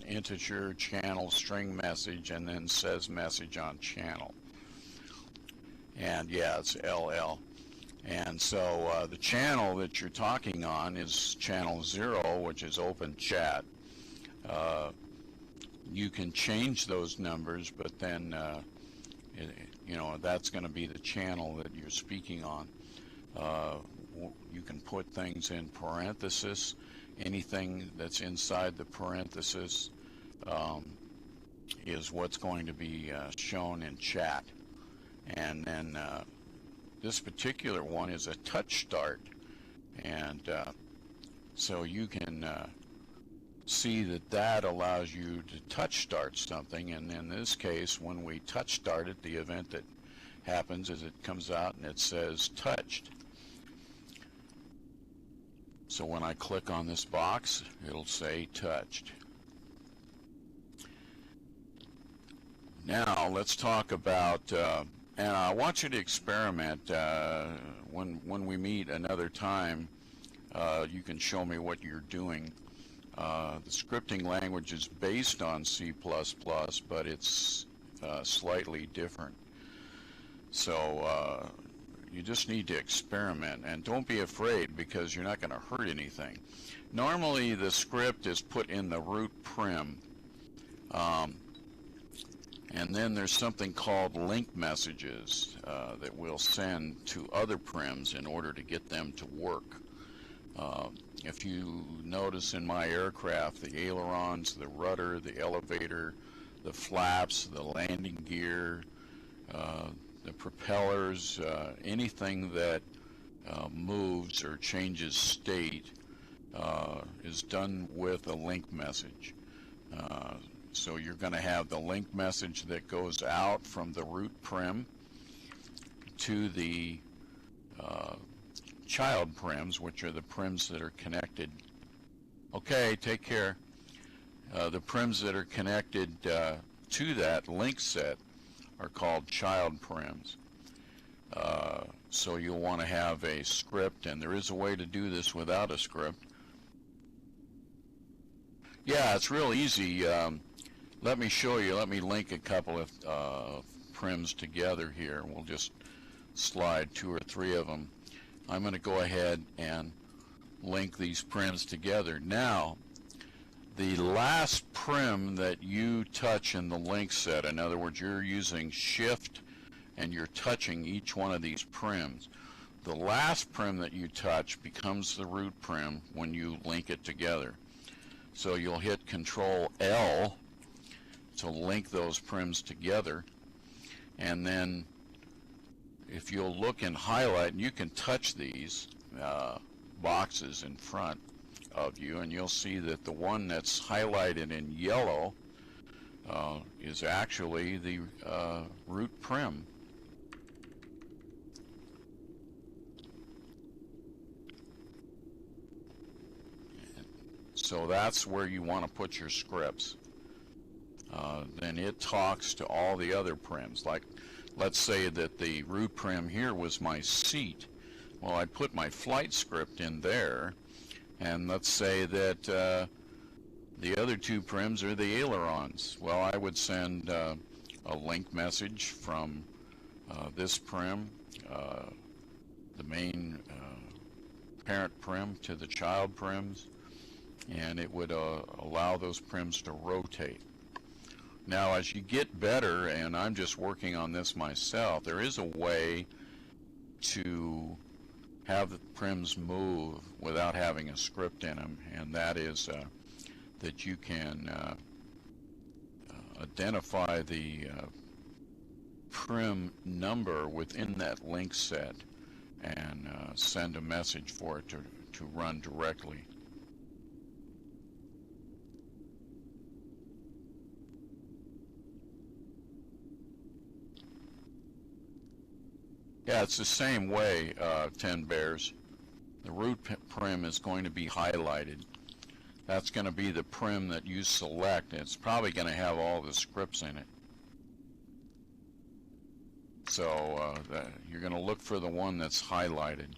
integer channel string message and then says message on channel. And yeah, it's LL. And so the channel that you're talking on is channel 0, which is open chat. You can change those numbers, but then you know, that's going to be the channel that you're speaking on. You can put things in parenthesis. Anything that's inside the parenthesis is what's going to be shown in chat. And then this particular one is a touch start, and so you can see that that allows you to touch start something. And in this case, when we touch start it, the event that happens is it comes out and it says touched. So when I click on this box, it'll say touched. Now let's talk about, and I want you to experiment when we meet another time. You can show me what you're doing. The scripting language is based on C++, but it's slightly different. So you just need to experiment, and don't be afraid, because you're not going to hurt anything. Normally the script is put in the root prim, and then there's something called link messages that we'll send to other prims in order to get them to work. If you notice in my aircraft, the ailerons, the rudder, the elevator, the flaps, the landing gear, the propellers, anything that moves or changes state is done with a link message. So you're going to have the link message that goes out from the root prim to the child prims, which are the prims that are connected. Okay, take care. The prims that are connected to that link set are called child prims. So you'll want to have a script, and there is a way to do this without a script. Yeah, it's real easy. Let me show you. Let me link a couple of prims together here. We'll just slide 2 or 3 of them. I'm going to go ahead and link these prims together. Now, the last prim that you touch in the link set, in other words, you're using shift and you're touching each one of these prims. The last prim that you touch becomes the root prim when you link it together. So you'll hit Control L to link those prims together, and then if you'll look and highlight, and you can touch these boxes in front of you, and you'll see that the one that's highlighted in yellow is actually the root prim. So that's where you want to put your scripts. Then it talks to all the other prims. Like, let's say that the root prim here was my seat. Well, I put my flight script in there, and let's say that the other 2 prims are the ailerons. Well, I would send a link message from this prim, the main parent prim, to the child prims, and it would allow those prims to rotate. Now, as you get better, and I'm just working on this myself, there is a way to have the prims move without having a script in them, and that is that you can identify the prim number within that link set and send a message for it to run directly. Yeah, it's the same way, 10 Bears. The root prim is going to be highlighted. That's going to be the prim that you select. It's probably going to have all the scripts in it. So you're going to look for the one that's highlighted.